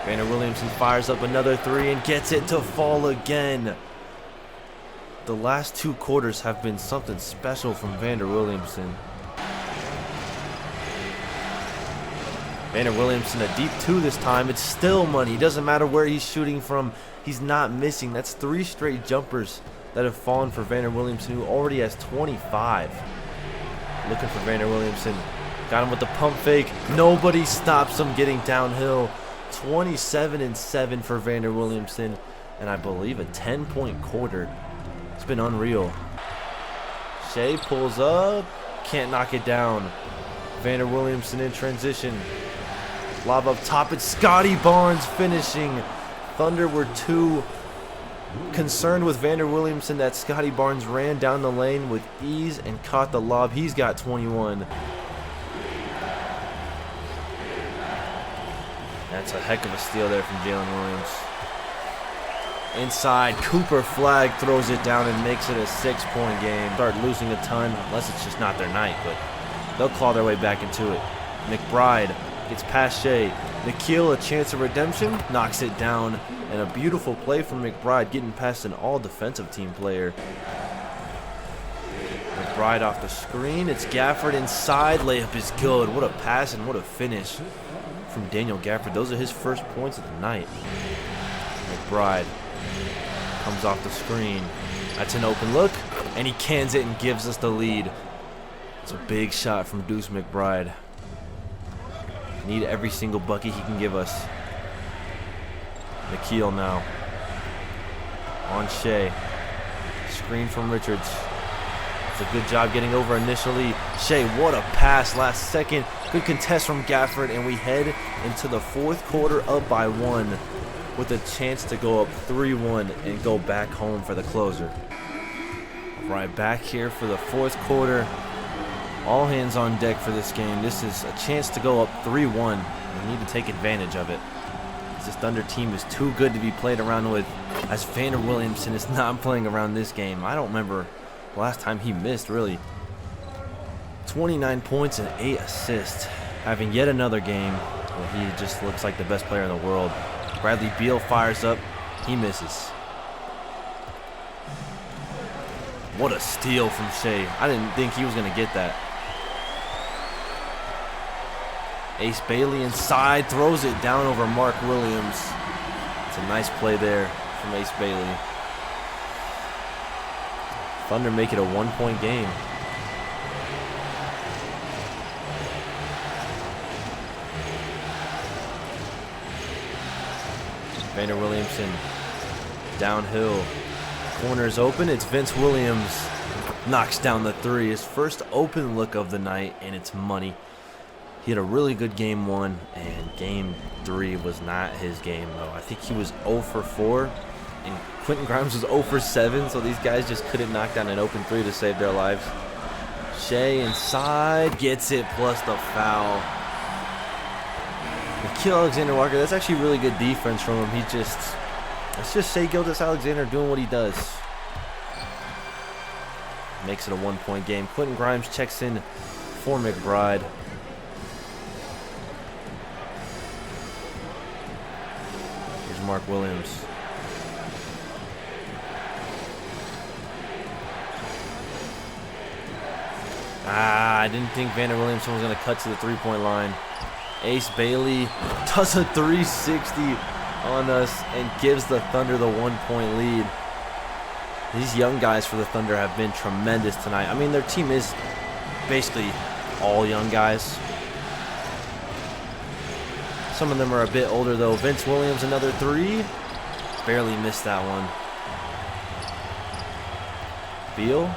Vander Williamson fires up another three and gets it to fall again. The last 2 quarters have been something special from Vander Williamson. Vander Williamson a deep 2 this time. It's still money. Doesn't matter where he's shooting from. He's not missing. That's 3 straight jumpers that have fallen for Vander Williamson, who already has 25. Looking for Vander Williamson. Got him with the pump fake. Nobody stops him getting downhill. 27-7 for Vander Williamson, and I believe a 10-point quarter. It's been unreal. Shea pulls up. Can't knock it down. Vander Williamson in transition. Lob up top. It's Scotty Barnes finishing. Thunder were too concerned with Vander Williamson that Scotty Barnes ran down the lane with ease and caught the lob. He's got 21. That's a heck of a steal there from Jalen Williams. Inside, Cooper Flagg throws it down and makes it a 6-point game. Start losing a ton, unless it's just not their night, but they'll claw their way back into it. McBride gets past Shea. Nikhil, a chance of redemption, knocks it down. And a beautiful play from McBride, getting past an all-defensive team player. McBride off the screen. It's Gafford inside. Layup is good. What a pass and what a finish from Daniel Gafford. Those are his first points of the night. McBride comes off the screen. That's an open look, and he cans it and gives us the lead. It's a big shot from Deuce McBride. Need every single bucket he can give us. Nikhil now. On Shea. Screen from Richards. It's a good job getting over initially. Shea, what a pass last second. Good contest from Gafford, and we head into the 4th quarter up by 1 with a chance to go up 3-1 and go back home for the closer. Right back here for the 4th quarter. All hands on deck for this game. This is a chance to go up 3-1. We need to take advantage of it. This Thunder team is too good to be played around with, as Vander Williamson is not playing around this game. I don't remember the last time he missed, really. 29 points and 8 assists, having yet another game where he just looks like the best player in the world. Bradley Beal fires up. He misses. What a steal from Shea. I didn't think he was going to get that. Ace Bailey inside, throws it down over Mark Williams. It's a nice play there from Ace Bailey. Thunder make it a 1-point game. Vander Williamson downhill. Corner's open. It's Vince Williams. Knocks down the 3. His first open look of the night, and it's money. He had a really good game 1, and game 3 was not his game, though. I think he was 0 for 4, and Quentin Grimes was 0 for 7, so these guys just couldn't knock down an open 3 to save their lives. Shea inside, gets it, plus the foul. Nikhil Alexander-Walker, that's actually really good defense from him. It's just Shea Gilgeous-Alexander doing what he does. Makes it a 1-point game. Quentin Grimes checks in for McBride. Mark Williams. I didn't think Vander Williamson was going to cut to the 3-point line. Ace Bailey does a 360 on us and gives the Thunder the 1-point lead. These young guys for the Thunder have been tremendous tonight. I mean, their team is basically all young guys. Some of them are a bit older, though. Vince Williams, another 3. Barely missed that one. Beal.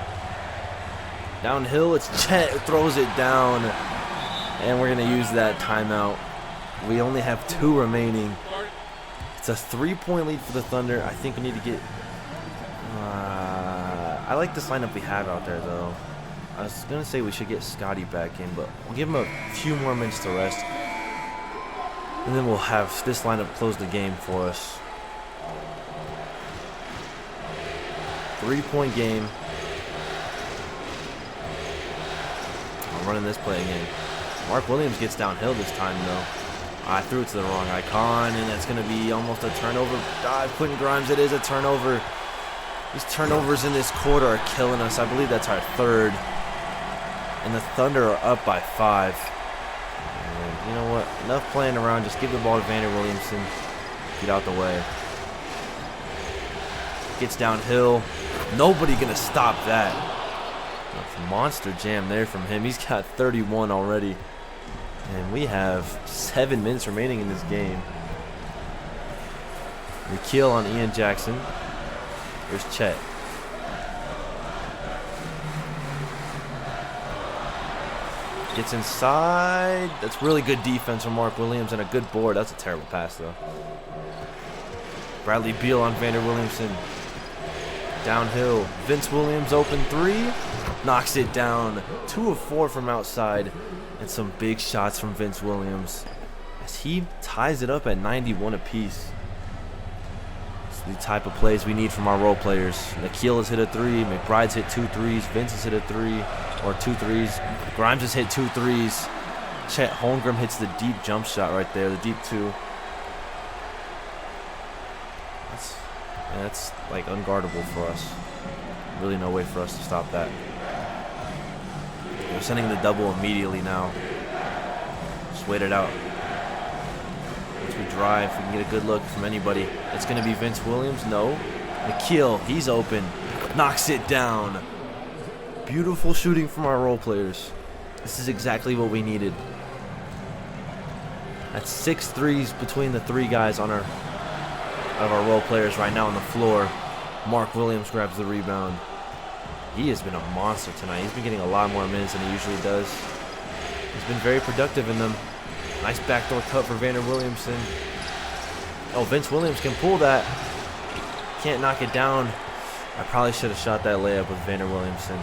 Downhill, it's Chet who throws it down. And we're going to use that timeout. We only have 2 remaining. It's a 3-point lead for the Thunder. I think we need to get... I like this lineup we have out there, though. I was going to say we should get Scotty back in, but we'll give him a few more minutes to rest. And then we'll have this lineup close the game for us. 3-point game. running this play again. Mark Williams gets downhill this time, though. I threw it to the wrong icon, and that's going to be almost a turnover. Dive, Quentin Grimes, it is a turnover. These turnovers in this quarter are killing us. I believe that's our third. And the Thunder are up by 5. And you know what? Enough playing around. Just give the ball to Vander Williamson. Get out the way. Gets downhill. Nobody going to stop that. That's a monster jam there from him. He's got 31 already. And we have 7 minutes remaining in this game. Nikhil on Ian Jackson. Here's Chet. Gets inside. That's really good defense from Mark Williams and a good board. That's a terrible pass, though. Bradley Beal on Vander Williamson. Downhill. Vince Williams open 3. Knocks it down. 2 of 4 from outside. And some big shots from Vince Williams as he ties it up at 91 apiece. It's the type of plays we need from our role players. Nikhil has hit a 3. McBride's hit 2 threes. Vince has hit a 3 or 2 threes. Grimes has hit 2 threes. Chet Holmgren hits the deep jump shot right there, the deep 2. That's like unguardable for us. Really no way for us to stop that. We're sending the double immediately now. Just wait it out. Once we drive, we can get a good look from anybody. It's going to be Vince Williams. No. Nikhil, he's open. Knocks it down. Beautiful shooting from our role players. This is exactly what we needed. That's 6 threes between the 3 guys on our role players right now on the floor. Mark Williams grabs the rebound. He has been a monster tonight. He's been getting a lot more minutes than he usually does. He's been very productive in them. Nice backdoor cut for Vander Williamson. Oh, Vince Williams can pull that. Can't knock it down. I probably should have shot that layup with Vander Williamson.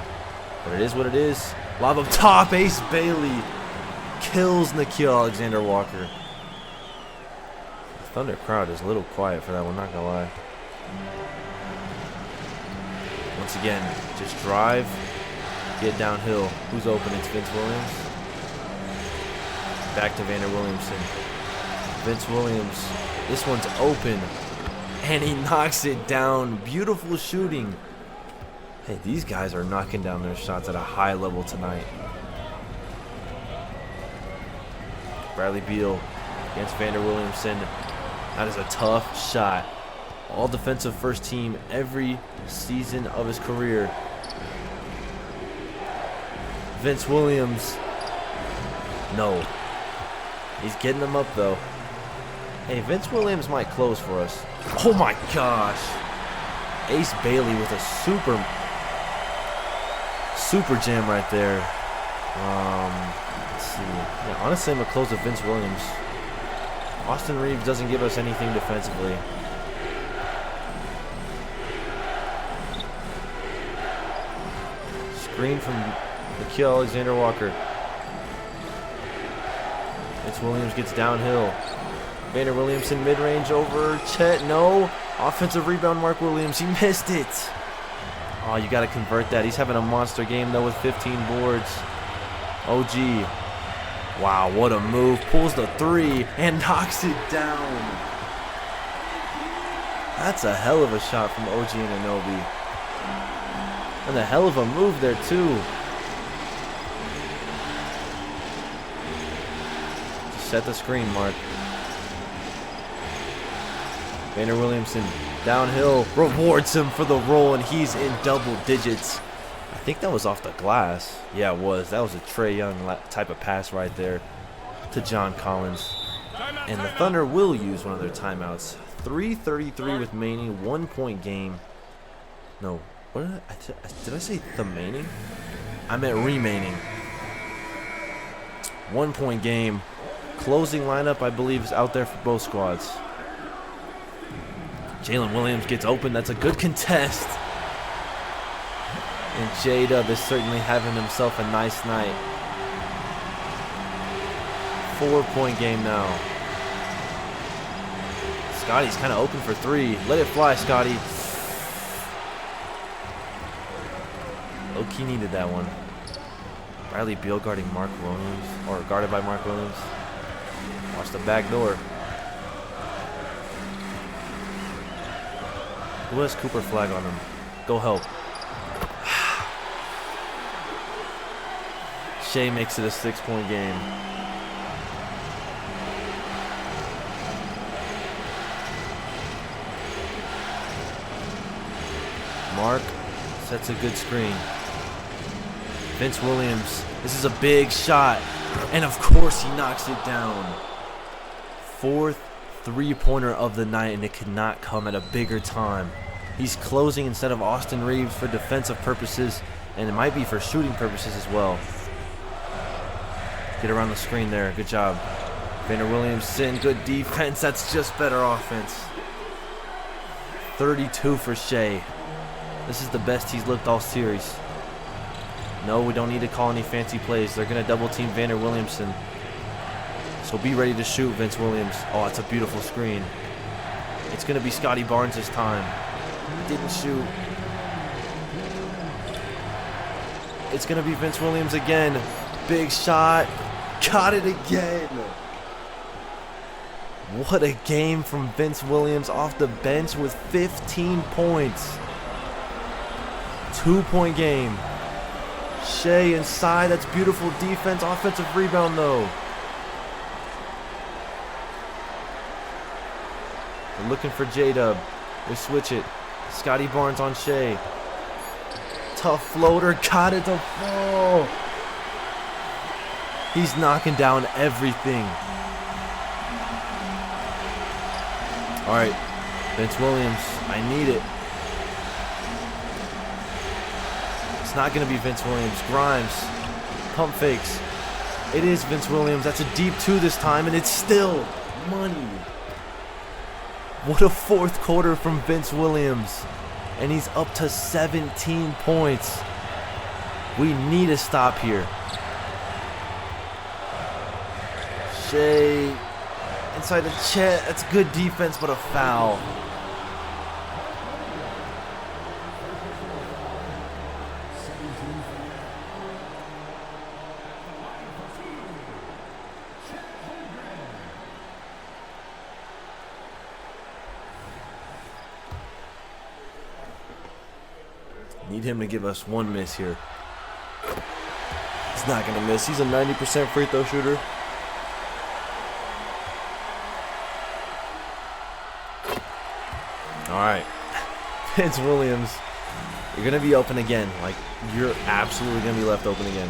But it is what it is. Lob up top. Ace Bailey kills Nikhil Alexander-Walker. The Thunder crowd is a little quiet for that one, not gonna lie. Once again, just drive, get downhill. Who's open? It's Vince Williams. Back to Vander Williamson. Vince Williams. This one's open. And he knocks it down. Beautiful shooting. Hey, these guys are knocking down their shots at a high level tonight. Bradley Beal against Vander Williamson. That is a tough shot. All defensive first team every season of his career. Vince Williams. No. He's getting them up, though. Hey, Vince Williams might close for us. Oh, my gosh. Ace Bailey with a super jam right there. Let's see. Yeah, honestly, I'm going to close with Vince Williams. Austin Reeves doesn't give us anything defensively. Screen from Nikhil Alexander-Walker. Vince Williams gets downhill. Vander Williamson mid-range over Chet. No. Offensive rebound, Mark Williams. He missed it. Oh, you got to convert that. He's having a monster game, though, with 15 boards. OG. Wow, what a move. Pulls the 3 and knocks it down. That's a hell of a shot from OG Anunoby. And a hell of a move there, too. Set the screen, Mark. Vander Williamson downhill, rewards him for the roll, and he's in double digits. I think that was off the glass. Yeah, it was. That was a Trae Young type of pass right there to John Collins. And the Thunder will use one of their timeouts. 3:33 with remaining, 1 point game. No, what did I say the remaining? I meant remaining. 1 point game. Closing lineup, I believe, is out there for both squads. Jalen Williams gets open. That's a good contest. And J-Dub is certainly having himself a nice night. 4 point game now. Scotty's kind of open for 3. Let it fly, Scotty. Low-key needed that one. Bradley Beal guarding Mark Williams, or guarded by Mark Williams. Watch the back door. Who has Cooper Flag on him? Go help. Shea makes it a 6-point game. Mark sets a good screen. Vince Williams, this is a big shot. And of course he knocks it down. 4th three-pointer of the night, and it could not come at a bigger time. He's closing instead of Austin Reeves for defensive purposes, and it might be for shooting purposes as well. Get around the screen there. Good job. Vander Williamson, good defense. That's just better offense. 32 for Shea. This is the best he's looked all series. No, we don't need to call any fancy plays. They're going to double team Vander Williamson. So be ready to shoot, Vince Williams. Oh, it's a beautiful screen. It's going to be Scotty Barnes this time. He didn't shoot. It's going to be Vince Williams again. Big shot. Got it again. What a game from Vince Williams off the bench with 15 points. 2-point game. Shea inside. That's beautiful defense. Offensive rebound, though. They're looking for J-Dub. They switch it. Scotty Barnes on Shea. Tough floater. Got it to fall. He's knocking down everything. All right, Vince Williams, I need it. It's not going to be Vince Williams. Grimes, pump fakes. It is Vince Williams. That's a deep 2 this time, and it's still money. What a 4th quarter from Vince Williams. And he's up to 17 points. We need a stop here. Shea inside the Chet. That's good defense, but a foul. Need him to give us one miss here. He's not going to miss. He's a 90% free throw shooter. All right, Vince Williams, you're going to be open again. Like, you're absolutely going to be left open again.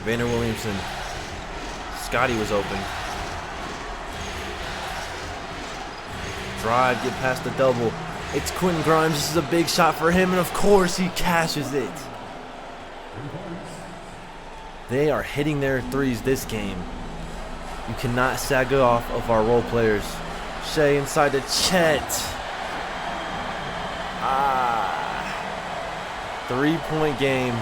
Vander Williamson. Scotty was open. Drive, get past the double. It's Quentin Grimes. This is a big shot for him, and of course he cashes it. They are hitting their threes this game. You cannot sag off of our role players. Shea inside the Chet. 3-point game.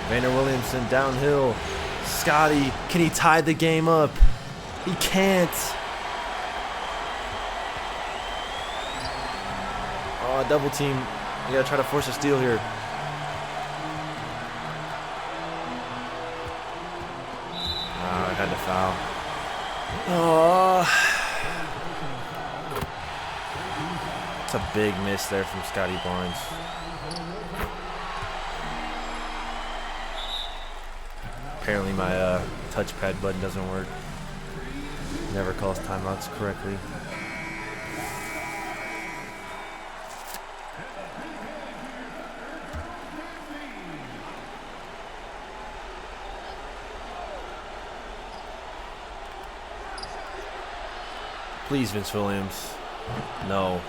Vander Williamson downhill. Scotty, can he tie the game up? He can't. Oh, double team. You gotta try to force a steal here. I had to foul. Oh. It's a big miss there from Scotty Barnes. Apparently my touchpad button doesn't work. Never calls timeouts correctly. Please, Vince Williams. No.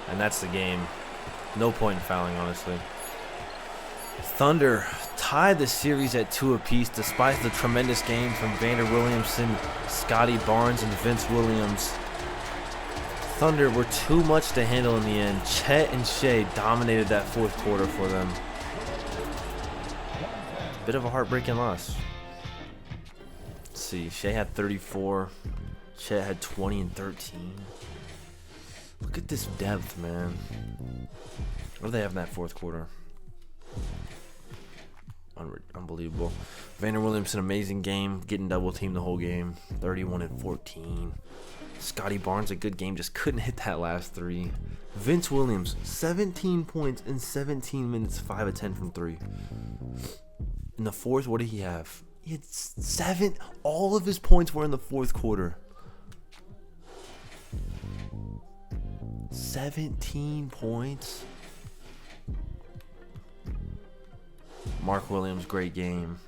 And that's the game. No point in fouling, honestly. Thunder tied the series at 2 apiece despite the tremendous game from Vander Williamson, Scotty Barnes, and Vince Williams. Thunder were too much to handle in the end. Chet and Shea dominated that 4th quarter for them. Bit of a heartbreaking loss. Let's see, Shea had 34. Chet had 20 and 13. Look at this depth, man. What do they have in that fourth quarter? Unbelievable. Vander Williamson, amazing game, getting double teamed the whole game. 31-14. Scotty Barnes, a good game, just couldn't hit that last three. Vince Williams, 17 points in 17 minutes, 5 of 10 from 3. In the fourth, what did he have? He had 7. All of his points were in the fourth quarter. 17 points. Mark Williams, great game.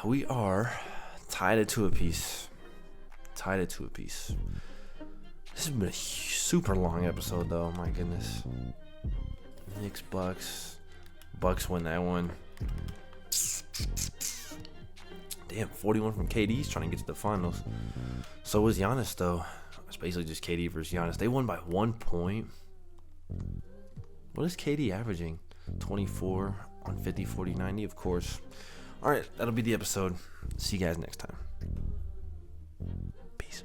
We are tied at 2 apiece. This has been a super long episode, though. My goodness. Knicks, Bucks. Bucks win that one. Damn, 41 from KD. He's trying to get to the finals. So was Giannis, though. It's basically just KD versus Giannis. They won by 1 point. What is KD averaging? 24 on 50, 40, 90, of course. All right, that'll be the episode. See you guys next time. Peace.